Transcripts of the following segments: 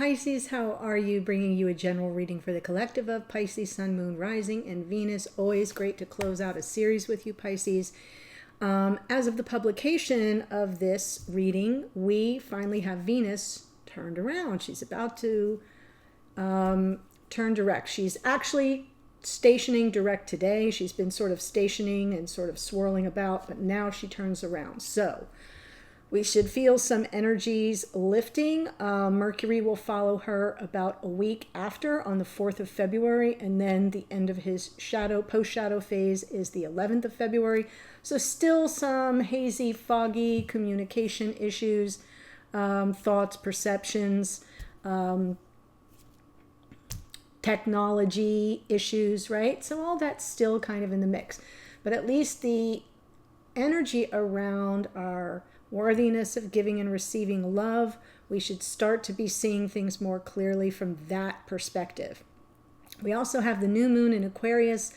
Pisces, how are you? Bringing you a general reading for the collective of Pisces, Sun, Moon, Rising, and Venus. Always great to close out a series with you, Pisces. As of the publication of this reading, we finally have Venus turned around. She's about to turn direct. She's actually stationing direct today. She's been sort of stationing and sort of swirling about, but now she turns around. So we should feel some energies lifting. Mercury will follow her about a week after on the 4th of February, and then the end of his post-shadow phase is the 11th of February. So still some hazy, foggy communication issues, thoughts, perceptions, technology issues, right? So all that's still kind of in the mix. But at least the energy around our worthiness of giving and receiving love, we should start to be seeing things more clearly from that perspective. We also have the new moon in Aquarius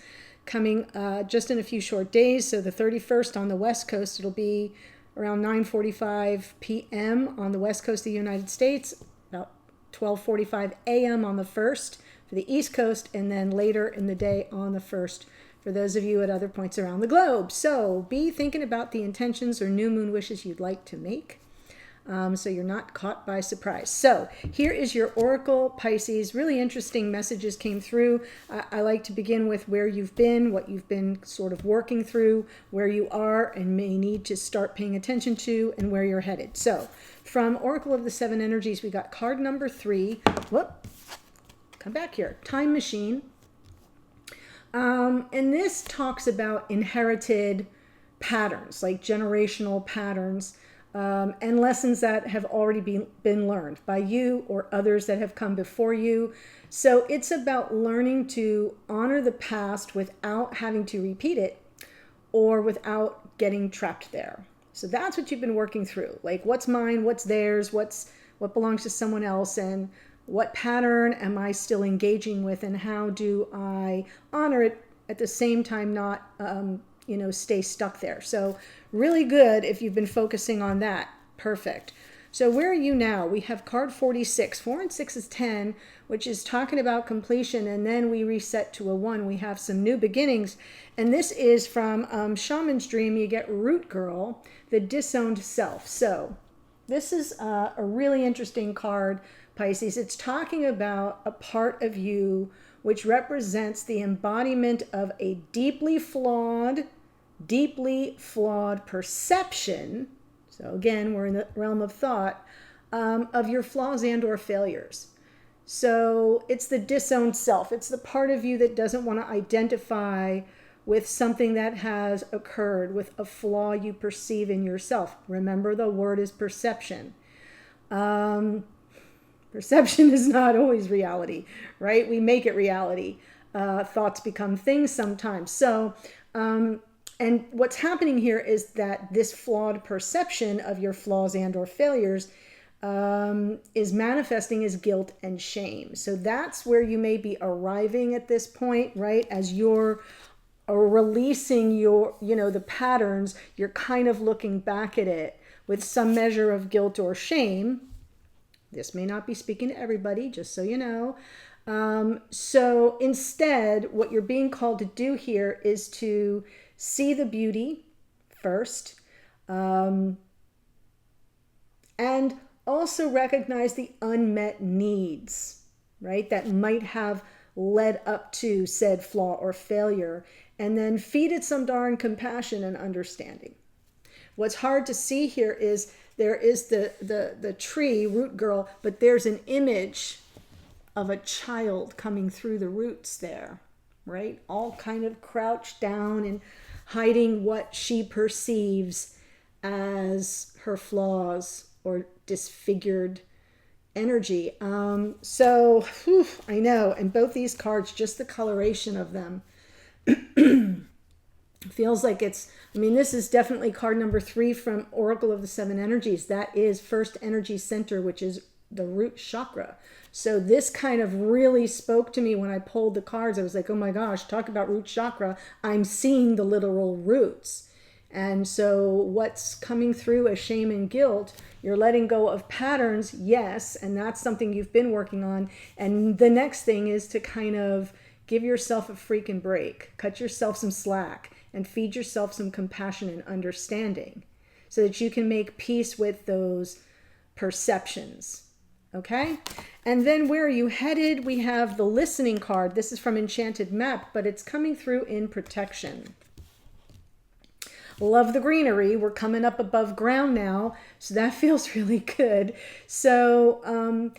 coming just in a few short days. So the 31st on the West Coast, it'll be around 9:45 p.m. on the West Coast of the United States, about 12:45 a.m. on the 1st for the East Coast, and then later in the day on the 1st for those of you at other points around the globe. So be thinking about the intentions or new moon wishes you'd like to make, so you're not caught by surprise. So here is your Oracle, Pisces. Really interesting messages came through. I like to begin with where you've been, what you've been sort of working through, where you are and may need to start paying attention to, and where you're headed. So from Oracle of the Seven Energies, we got card number 3. Whoop, come back here. Time Machine. And this talks about inherited patterns, like generational patterns, and lessons that have already been learned by you or others that have come before you. So it's about learning to honor the past without having to repeat it or without getting trapped there. So that's what you've been working through. Like, what's mine, what's theirs, what belongs to someone else, and what pattern am I still engaging with, and how do I honor it at the same time, not stay stuck there. So really good if you've been focusing on that. Perfect. So where are you now? We have card 46. 4 and 6 is 10, which is talking about completion, and then we reset to a 1. We have some new beginnings, and this is from Shaman's Dream. You get Root Girl, the disowned self. So this is a really interesting card, Pisces. It's talking about a part of you which represents the embodiment of a deeply flawed perception. So again, we're in the realm of thought, of your flaws and or failures. So it's the disowned self. It's the part of you that doesn't want to identify with something that has occurred, with a flaw you perceive in yourself. Remember, the word is perception. Perception is not always reality, right? We make it reality. Thoughts become things sometimes. So, and what's happening here is that this flawed perception of your flaws and or failures is manifesting as guilt and shame. So that's where you may be arriving at this point, right? As you're releasing the patterns, you're kind of looking back at it with some measure of guilt or shame. This may not be speaking to everybody, just so you know. So instead, what you're being called to do here is to see the beauty first, and also recognize the unmet needs, right, that might have led up to said flaw or failure, and then feed it some darn compassion and understanding. What's hard to see here is there is the tree, Root Girl, but there's an image of a child coming through the roots there, right? All kind of crouched down and hiding what she perceives as her flaws or disfigured energy. So I know, and both these cards, just the coloration of them feels like this is definitely card number 3 from Oracle of the Seven Energies. That is first energy center, which is the root chakra. So this kind of really spoke to me when I pulled the cards. I was like, oh my gosh, talk about root chakra. I'm seeing the literal roots. And so what's coming through as shame and guilt, you're letting go of patterns, yes, and that's something you've been working on. And the next thing is to kind of give yourself a freaking break, cut yourself some slack, and feed yourself some compassion and understanding so that you can make peace with those perceptions. Okay? And then where are you headed? We have the listening card. This is from Enchanted Map, but it's coming through in protection. Love the greenery. We're coming up above ground now, so that feels really good. So,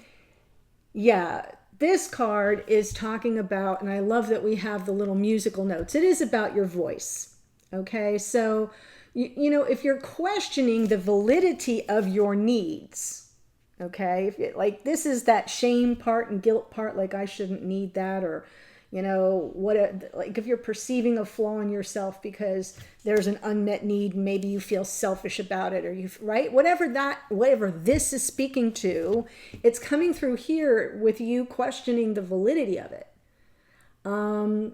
yeah, this card is talking about, and I love that we have the little musical notes. It is about your voice. Okay? So, you know, if you're questioning the validity of your needs, okay, if it, like this is that shame part and guilt part, like I shouldn't need that, or you know what, like if you're perceiving a flaw in yourself because there's an unmet need, maybe you feel selfish about it, or you, right, whatever this is speaking to, it's coming through here with you questioning the validity of it, and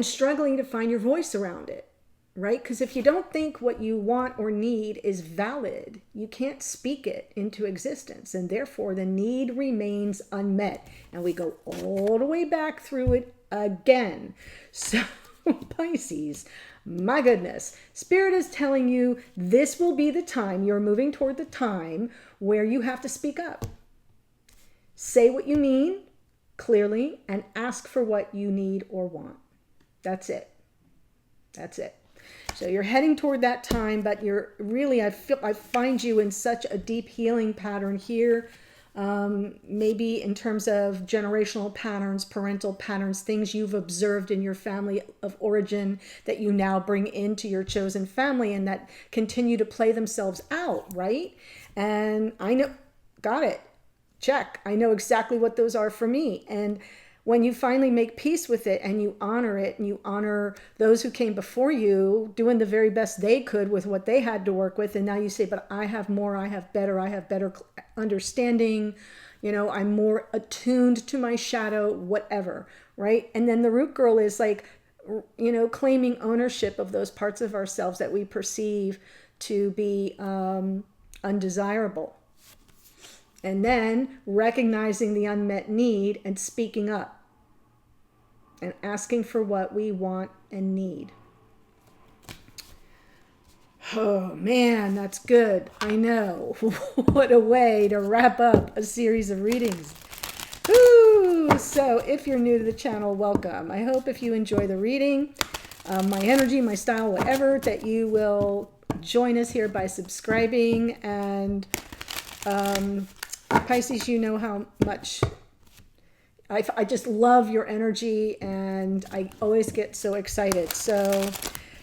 struggling to find your voice around it. Right? Because if you don't think what you want or need is valid, you can't speak it into existence. And therefore, the need remains unmet. And we go all the way back through it again. So, Pisces, my goodness. Spirit is telling you this will be the time, you're moving toward the time where you have to speak up. Say what you mean clearly and ask for what you need or want. That's it. That's it. So you're heading toward that time, but you're really, I find you in such a deep healing pattern here. Maybe in terms of generational patterns, parental patterns, things you've observed in your family of origin that you now bring into your chosen family and that continue to play themselves out, right? And I know, got it, check. I know exactly what those are for me. And when you finally make peace with it and you honor it and you honor those who came before you doing the very best they could with what they had to work with, and now you say, but I have more, I have better understanding, you know, I'm more attuned to my shadow, whatever, right? And then the root girl is like, you know, claiming ownership of those parts of ourselves that we perceive to be undesirable. And then recognizing the unmet need and speaking up and asking for what we want and need. Oh man, that's good. I know. What a way to wrap up a series of readings. Woo! So if you're new to the channel, welcome. I hope if you enjoy the reading, my energy, my style, whatever, that you will join us here by subscribing. And Pisces, you know how much I just love your energy, and I always get so excited. So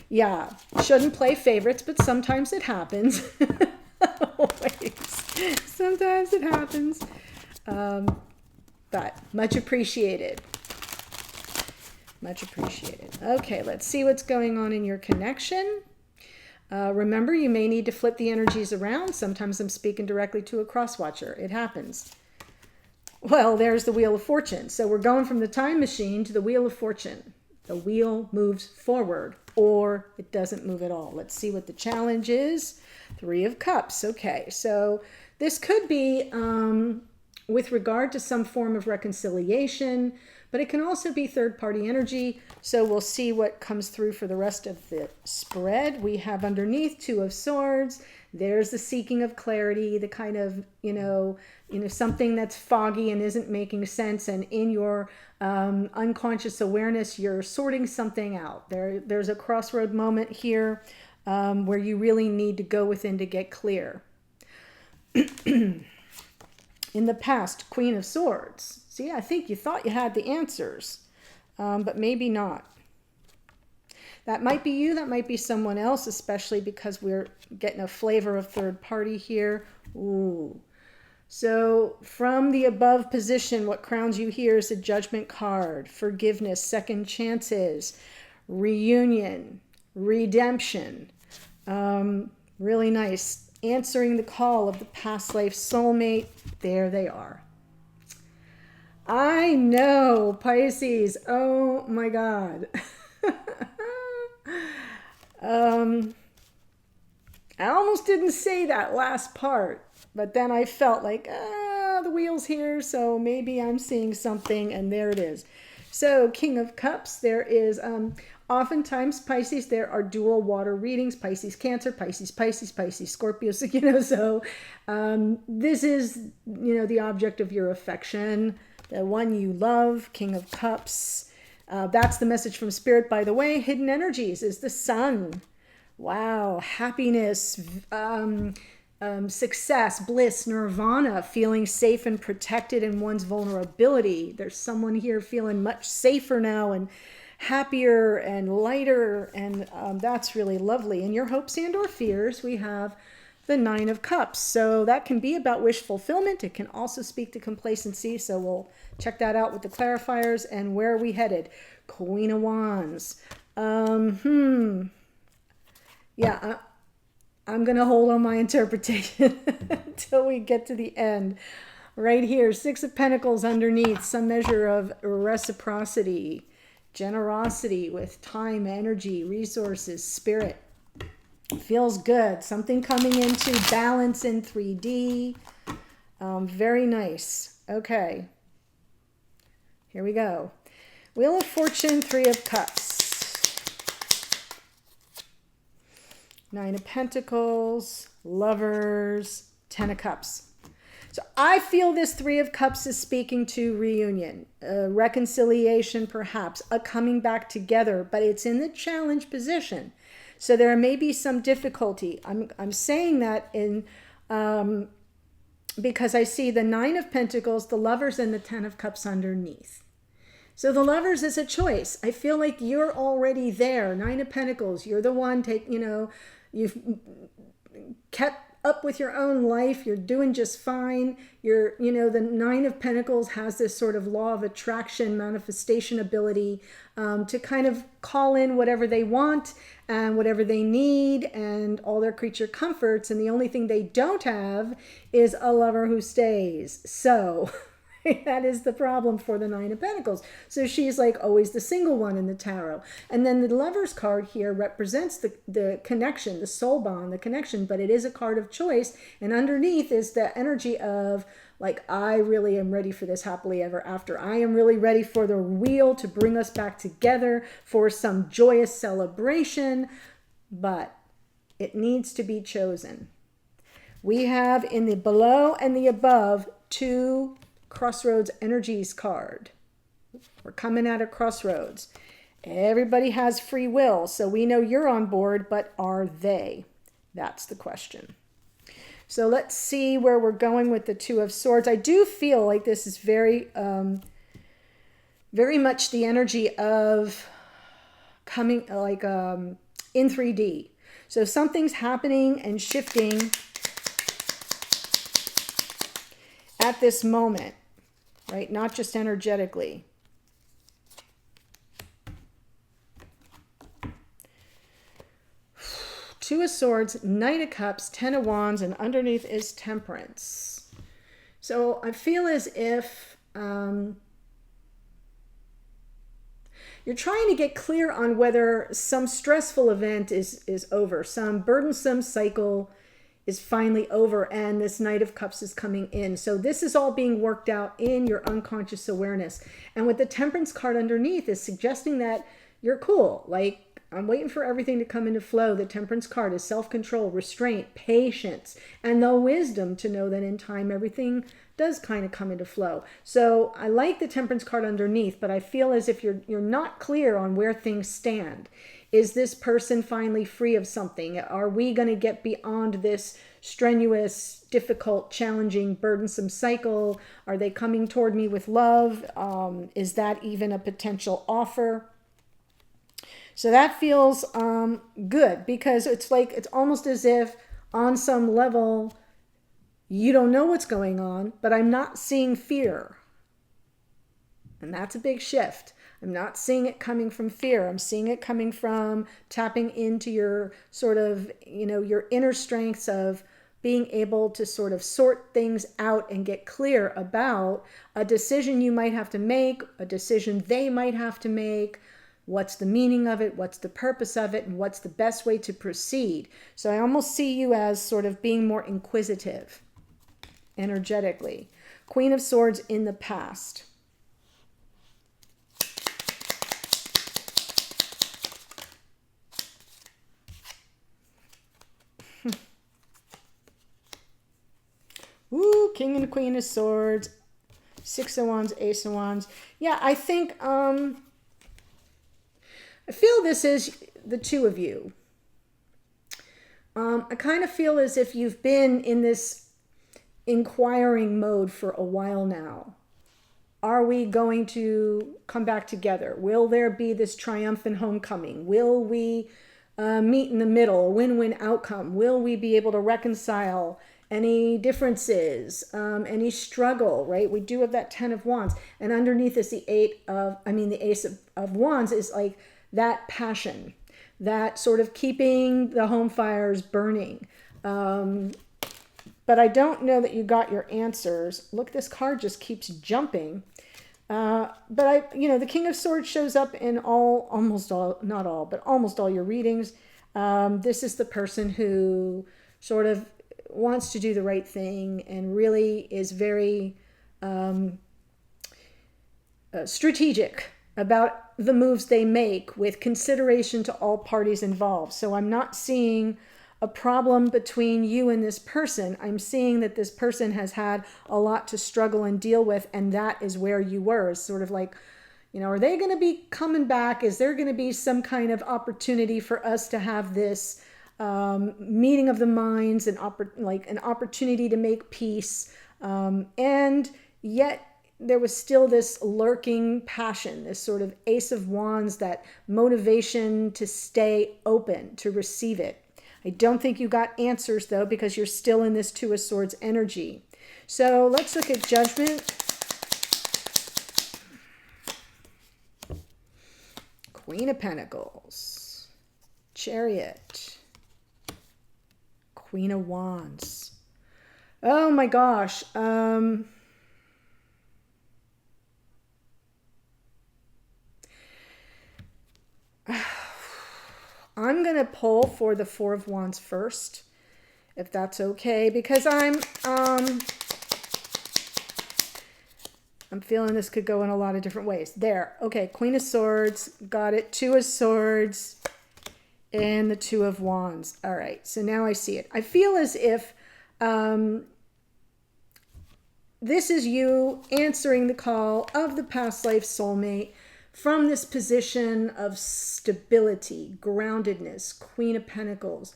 yeah, shouldn't play favorites, but sometimes it happens. Always. Sometimes it happens. But much appreciated. Much appreciated. Okay, let's see what's going on in your connection. Remember, you may need to flip the energies around. Sometimes I'm speaking directly to a cross-watcher. It happens. Well, there's the Wheel of Fortune. So we're going from the time machine to the Wheel of Fortune. The wheel moves forward, or it doesn't move at all. Let's see what the challenge is. 3 of Cups. Okay, so this could be with regard to some form of reconciliation, but it can also be third-party energy. So we'll see what comes through for the rest of the spread. We have underneath 2 of Swords. There's the seeking of clarity, the kind of, you know, something that's foggy and isn't making sense. And in your unconscious awareness, you're sorting something out. There's a crossroad moment here where you really need to go within to get clear. In the past, Queen of Swords. See, I think you thought you had the answers, but maybe not. That might be you, that might be someone else, especially because we're getting a flavor of third party here. Ooh. So from the above position, what crowns you here is the Judgment card, forgiveness, second chances, reunion, redemption. Really nice. Answering the call of the past life soulmate. There they are. I know, Pisces. Oh my God. I almost didn't say that last part, but then I felt like, the wheel's here, so maybe I'm seeing something, and there it is. So, King of Cups, there is, oftentimes, Pisces, there are dual water readings, Pisces, Cancer, Pisces, Pisces, Pisces, Scorpio, so, so this is, the object of your affection, the one you love, King of Cups. That's the message from Spirit, by the way. Hidden energies is the Sun. Wow, happiness, success, bliss, nirvana, feeling safe and protected in one's vulnerability. There's someone here feeling much safer now and happier and lighter, and that's really lovely. In your hopes and or fears, we have the Nine of Cups. So that can be about wish fulfillment. It can also speak to complacency. So we'll check that out with the clarifiers. And where are we headed? Queen of Wands. Yeah, I'm going to hold on my interpretation until we get to the end. Right here, Six of Pentacles underneath, some measure of reciprocity, generosity with time, energy, resources, spirit. Feels good. Something coming into balance in 3D. Very nice. Okay. Here we go. Wheel of Fortune, Three of Cups. Nine of Pentacles, Lovers, Ten of Cups. So I feel this Three of Cups is speaking to reunion, reconciliation perhaps, a coming back together, but it's in the challenge position. So there may be some difficulty. I'm saying that in because I see the Nine of Pentacles, the Lovers, and the Ten of Cups underneath. So the Lovers is a choice. I feel like you're already there. Nine of Pentacles, you're the one, you've kept up with your own life. You're doing just fine. The Nine of Pentacles has this sort of law of attraction, manifestation ability to kind of call in whatever they want and whatever they need and all their creature comforts. And the only thing they don't have is a lover who stays. So that is the problem for the Nine of Pentacles. So she's like always the single one in the tarot. And then the Lover's card here represents the connection, the soul bond, the connection, but it is a card of choice. And underneath is the energy of like, I really am ready for this happily ever after. I am really ready for the wheel to bring us back together for some joyous celebration, but it needs to be chosen. We have in the below and the above two Crossroads energies card. We're coming at a crossroads. Everybody has free will, so we know you're on board, but are they? That's the question. So let's see where we're going with the Two of Swords. I do feel like this is very much the energy of coming like in 3D. So something's happening and shifting at this moment. Right? Not just energetically. Two of Swords, Knight of Cups, Ten of Wands, and underneath is Temperance. So I feel as if you're trying to get clear on whether some stressful event is over, some burdensome cycle is finally over, and this Knight of Cups is coming in. So this is all being worked out in your unconscious awareness. And with the Temperance card underneath is suggesting that you're cool. Like, I'm waiting for everything to come into flow. The Temperance card is self-control, restraint, patience, and the wisdom to know that in time everything does kind of come into flow. So I like the Temperance card underneath, but I feel as if you're not clear on where things stand. Is this person finally free of something? Are we going to get beyond this strenuous, difficult, challenging, burdensome cycle? Are they coming toward me with love? Is that even a potential offer? So that feels good, because it's like, it's almost as if on some level you don't know what's going on, but I'm not seeing fear. And that's a big shift. I'm not seeing it coming from fear. I'm seeing it coming from tapping into your sort of, your inner strengths of being able to sort of sort things out and get clear about a decision you might have to make, a decision they might have to make, What's the meaning of it? What's the purpose of it? And what's the best way to proceed? So I almost see you as sort of being more inquisitive energetically. Queen of Swords in the past. Ooh, King and Queen of Swords, Six of Wands, Ace of Wands. Yeah, I think, I feel this is the two of you. I kind of feel as if you've been in this inquiring mode for a while now. Are we going to come back together? Will there be this triumphant homecoming? Will we meet in the middle, a win-win outcome? Will we be able to reconcile any differences, any struggle, right? We do have that 10 of Wands, and underneath is the the Ace of Wands is like that passion, that sort of keeping the home fires burning. But I don't know that you got your answers. Look, this card just keeps jumping. But the King of Swords shows up in almost all your readings. This is the person who sort of wants to do the right thing and really is very strategic about the moves they make with consideration to all parties involved. So I'm not seeing a problem between you and this person. I'm seeing that this person has had a lot to struggle and deal with, and that is where you were. It's sort of like, are they going to be coming back? Is there going to be some kind of opportunity for us to have this meeting of the minds, an opportunity to make peace? And yet there was still this lurking passion, this sort of Ace of Wands, that motivation to stay open, to receive it. I don't think you got answers, though, because you're still in this Two of Swords energy. So let's look at Judgment. Queen of Pentacles. Chariot. Queen of Wands. Oh my gosh. I'm going to pull for the Four of Wands first, if that's okay, because I'm feeling this could go in a lot of different ways. There. Okay, Queen of Swords. Got it. Two of Swords and the Two of Wands. All right, so now I see it. I feel as if this is you answering the call of the past life soulmate from this position of stability, groundedness, Queen of Pentacles,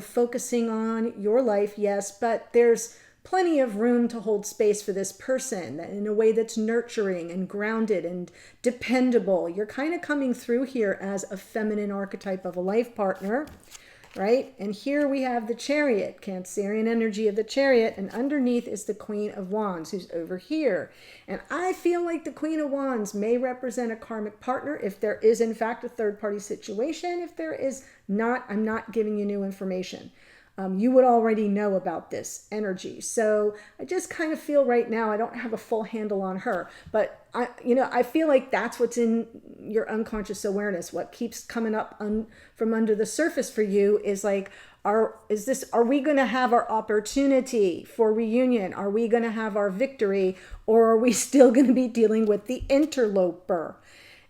focusing on your life, yes, but there's plenty of room to hold space for this person in a way that's nurturing and grounded and dependable. You're kind of coming through here as a feminine archetype of a life partner, right? And here we have the Chariot, Cancerian energy of the Chariot, and underneath is the Queen of Wands, who's over here. And I feel like the Queen of Wands may represent a karmic partner if there is, in fact, a third-party situation. If there is not, I'm not giving you new information. You would already know about this energy. So I just kind of feel right now, I don't have a full handle on her, but I feel like that's what's in your unconscious awareness. What keeps coming up from under the surface for you is like, are we going to have our opportunity for reunion? Are we going to have our victory? Or are we still going to be dealing with the interloper?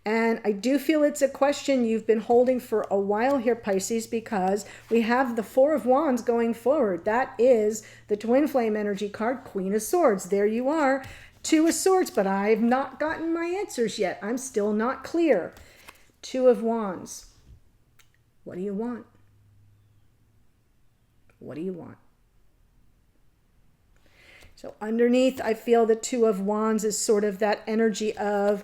And I do feel it's a question you've been holding for a while here, Pisces, because we have the Four of Wands going forward. That is the twin flame energy card, Queen of Swords. There you are, Two of Swords, but I've not gotten my answers yet. I'm still not clear. Two of Wands. What do you want? What do you want? So underneath, I feel the Two of Wands is sort of that energy of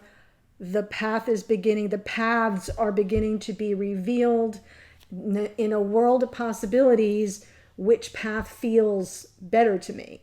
the paths are beginning to be revealed in a world of possibilities. Which path feels better to me?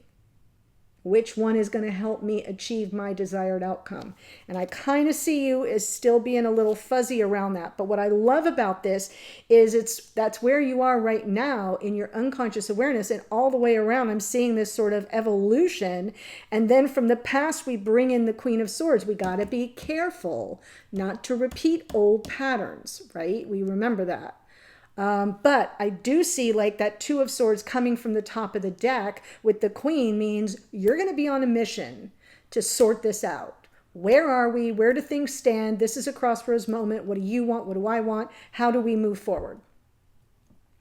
Which one is going to help me achieve my desired outcome? And I kind of see you as still being a little fuzzy around that. But what I love about this is that's where you are right now in your unconscious awareness, and all the way around I'm seeing this sort of evolution. And then from the past we bring in the Queen of Swords. We got to be careful not to repeat old patterns, right? We remember that. But I do see like that Two of Swords coming from the top of the deck with the Queen means you're going to be on a mission to sort this out. Where are we? Where do things stand? This is a crossroads moment. What do you want? What do I want? How do we move forward?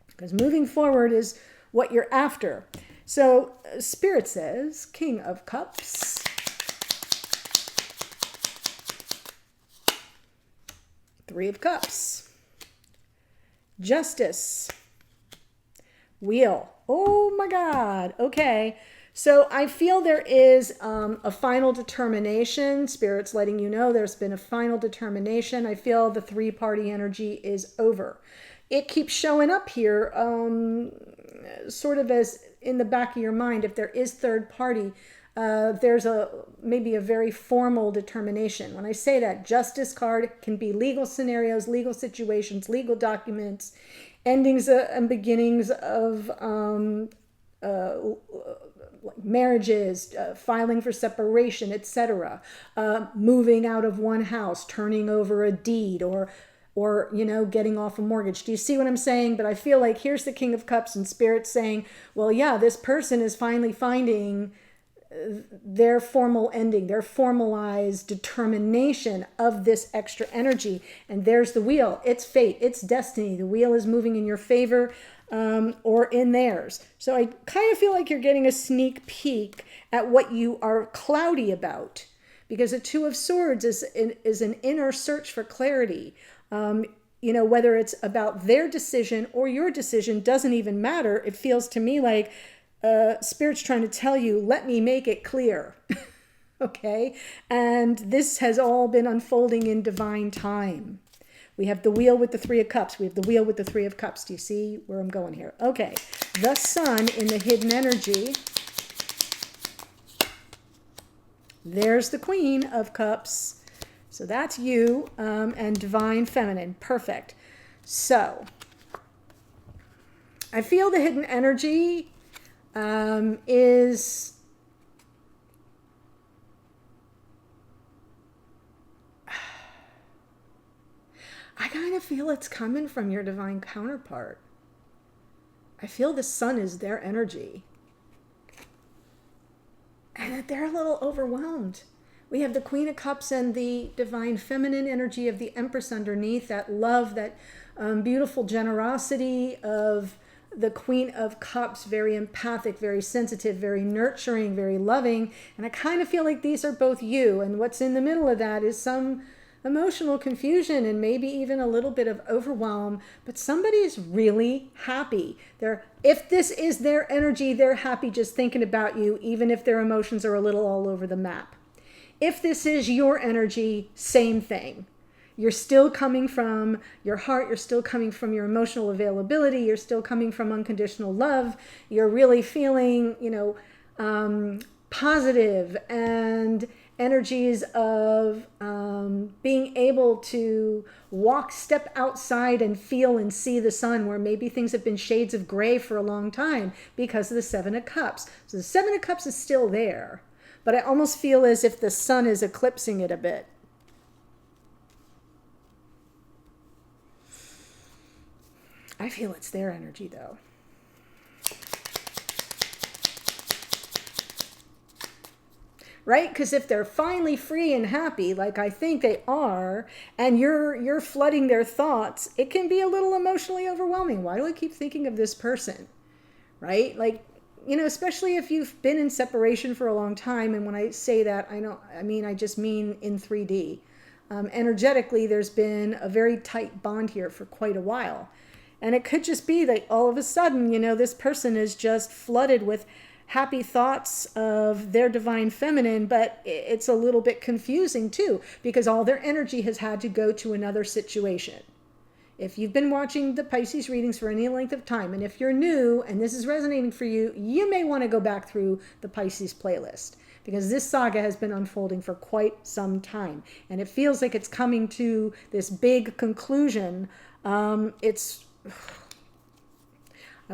Because moving forward is what you're after. So Spirit says, King of Cups. Three of Cups. Justice. Wheel. Oh my God. Okay. So I feel there is a final determination. Spirit's letting you know there's been a final determination. I feel the three-party energy is over. It keeps showing up here sort of as in the back of your mind. If there is third party, there's maybe a very formal determination. When I say that, Justice card can be legal scenarios, legal situations, legal documents, endings and beginnings of marriages, filing for separation, etc., moving out of one house, turning over a deed, or getting off a mortgage. Do you see what I'm saying? But I feel like here's the King of Cups and Spirit saying, well, yeah, this person is finally finding their formal ending, their formalized determination of this extra energy. And there's the wheel. It's fate. It's destiny. The wheel is moving in your favor or in theirs. So I kind of feel like you're getting a sneak peek at what you are cloudy about, because the Two of Swords is an inner search for clarity. Whether it's about their decision or your decision doesn't even matter. It feels to me like Spirit's trying to tell you, let me make it clear. Okay? And this has all been unfolding in divine time. We have the wheel with the Three of Cups. We have the wheel with the Three of Cups. Do you see where I'm going here? Okay. The Sun in the hidden energy. There's the Queen of Cups. So that's you and Divine Feminine. Perfect. So I feel the hidden energy is I kind of feel it's coming from your divine counterpart. I feel the Sun is their energy. And that they're a little overwhelmed. We have the Queen of Cups and the divine feminine energy of the Empress underneath, that love, that beautiful generosity of the Queen of Cups, very empathic, very sensitive, very nurturing, very loving. And I kind of feel like these are both you. And what's in the middle of that is some emotional confusion and maybe even a little bit of overwhelm, but somebody's really happy. If this is their energy, they're happy just thinking about you, even if their emotions are a little all over the map. If this is your energy, same thing. You're still coming from your heart. You're still coming from your emotional availability. You're still coming from unconditional love. You're really feeling, positive and energies of being able to step outside and feel and see the sun, where maybe things have been shades of gray for a long time because of the Seven of Cups. So the Seven of Cups is still there, but I almost feel as if the sun is eclipsing it a bit. I feel it's their energy though. Right? Because if they're finally free and happy, like I think they are, and you're flooding their thoughts, it can be a little emotionally overwhelming. Why do I keep thinking of this person? Right? Like, especially if you've been in separation for a long time. And when I say that, I just mean in 3D. Energetically, there's been a very tight bond here for quite a while. And it could just be that all of a sudden, this person is just flooded with happy thoughts of their divine feminine, but it's a little bit confusing too, because all their energy has had to go to another situation. if you've been watching the Pisces readings for any length of time, and if you're new and this is resonating for you, you may want to go back through the Pisces playlist, because this saga has been unfolding for quite some time, and it feels like it's coming to this big conclusion. I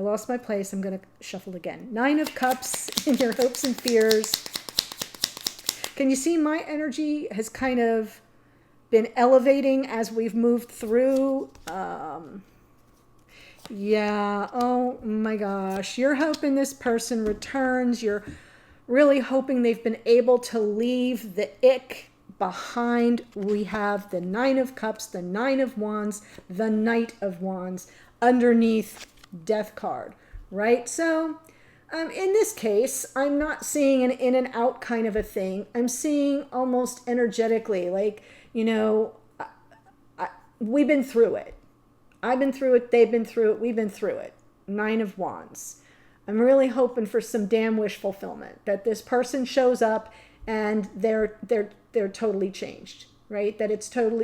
lost my place. I'm going to shuffle again. 9 of Cups in your hopes and fears. Can you see my energy has kind of been elevating as we've moved through? Yeah. Oh my gosh. You're hoping this person returns. You're really hoping they've been able to leave the ick behind. We have the 9 of Cups, the 9 of Wands, the Knight of Wands underneath Death card, right? So in this case, I'm not seeing an in and out kind of a thing. I'm seeing almost energetically, like, we've been through it. I've been through it. They've been through it. We've been through it. 9 of Wands. I'm really hoping for some damn wish fulfillment, that this person shows up and they're totally changed, right? That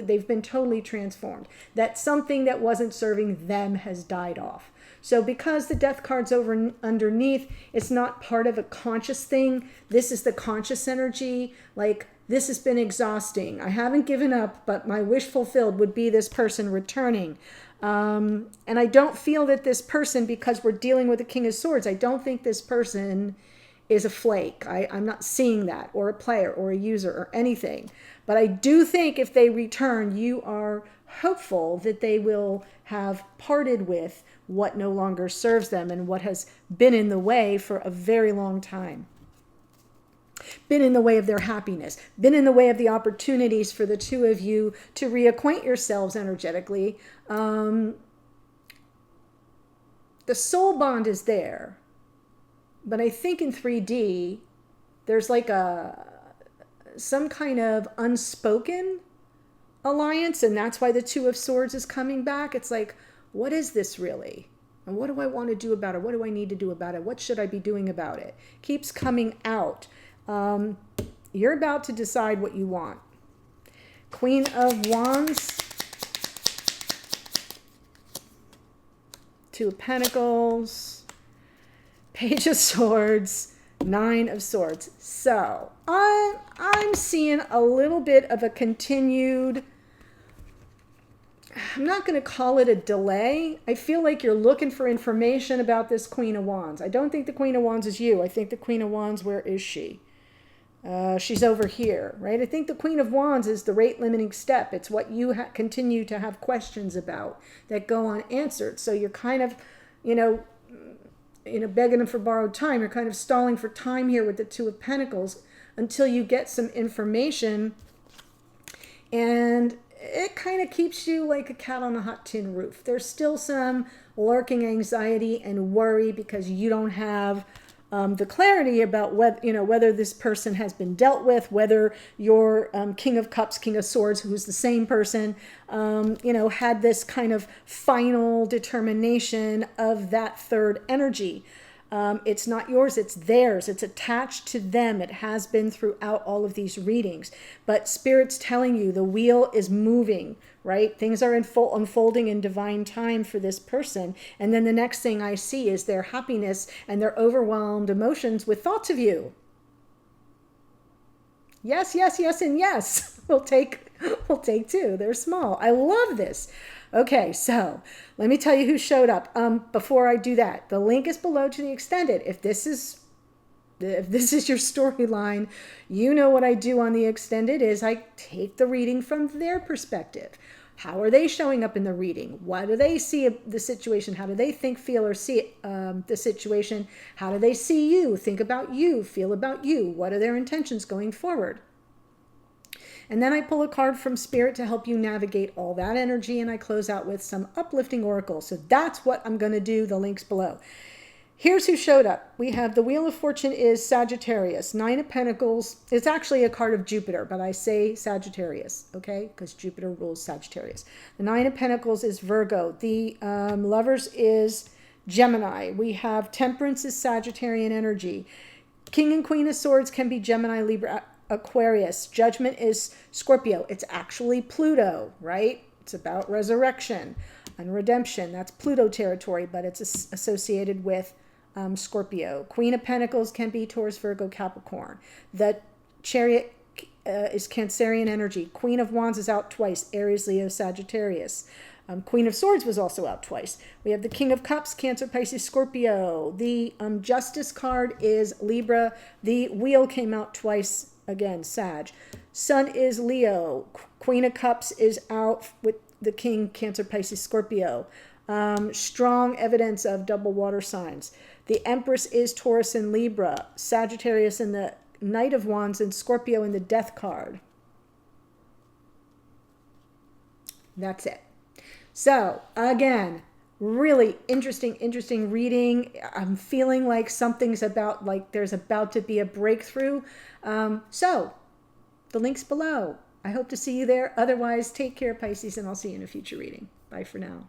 they've been totally transformed. That something that wasn't serving them has died off. So because the Death card's underneath, it's not part of a conscious thing. This is the conscious energy. Like, this has been exhausting. I haven't given up, but my wish fulfilled would be this person returning. And I don't feel that this person, because we're dealing with the King of Swords, I don't think this person is a flake. I'm not seeing that, or a player, or a user, or anything. But I do think if they return, you are hopeful that they will have parted with what no longer serves them and what has been in the way for a very long time. Been in the way of their happiness, been in the way of the opportunities for the two of you to reacquaint yourselves energetically. The soul bond is there, but I think in 3D, there's like some kind of unspoken alliance, and that's why the 2 of Swords is coming back. It's like, what is this really? And what do I want to do about it? What do I need to do about it? What should I be doing about it? Keeps coming out. You're about to decide what you want. Queen of Wands. 2 of Pentacles. Page of Swords. 9 of Swords. So I'm seeing a little bit of a continued, I'm not going to call it a delay. I feel like you're looking for information about this Queen of Wands. I don't think the Queen of Wands is you. I think the Queen of Wands, where is she? She's over here, right? I think the Queen of Wands is the rate limiting step. It's what you continue to have questions about that go unanswered. So you're kind of, begging them for borrowed time. You're kind of stalling for time here with the 2 of Pentacles until you get some information, and it kind of keeps you like a cat on a hot tin roof. There's still some lurking anxiety and worry because you don't have the clarity about whether this person has been dealt with, whether your King of Cups, King of Swords, who's the same person, had this kind of final determination of that third energy. It's not yours, it's theirs. It's attached to them. It has been throughout all of these readings. But Spirit's telling you the wheel is moving, right? Things are unfolding in divine time for this person. And then the next thing I see is their happiness and their overwhelmed emotions with thoughts of you. Yes, yes, yes, and yes. We'll take 2. They're small. I love this. Okay, so let me tell you who showed up. Before I do that, the link is below to the extended. If this is your storyline, you know what I do on the extended is I take the reading from their perspective. How are they showing up in the reading? What do they see the situation? How do they think, feel, or see the situation? How do they see you, think about you, feel about you? What are their intentions going forward? And then I pull a card from Spirit to help you navigate all that energy, and I close out with some uplifting oracles. So that's what I'm going to do. The link's below. Here's who showed up. We have the Wheel of Fortune is Sagittarius. 9 of Pentacles. It's actually a card of Jupiter, but I say Sagittarius, okay? Because Jupiter rules Sagittarius. The 9 of Pentacles is Virgo. The Lovers is Gemini. We have Temperance is Sagittarian energy. King and Queen of Swords can be Gemini, Libra, Aquarius. Judgment is Scorpio. It's actually Pluto, right? It's about resurrection. And redemption, that's Pluto territory, but it's associated with Scorpio. Queen of Pentacles can be Taurus, Virgo, Capricorn. The Chariot is Cancerian energy. Queen of Wands is out twice, Aries, Leo, Sagittarius. Queen of Swords was also out twice. We have the King of Cups, Cancer, Pisces, Scorpio. The Justice card is Libra. The Wheel came out twice, again, Sag. Sun is Leo. Queen of Cups is out with the King, Cancer, Pisces, Scorpio. Strong evidence of double water signs. The Empress is Taurus and Libra. Sagittarius in the Knight of Wands and Scorpio in the Death card. That's it. So, again, really interesting reading. I'm feeling like something's about, like there's about to be a breakthrough. So, the link's below. I hope to see you there. Otherwise, take care, Pisces, and I'll see you in a future reading. Bye for now.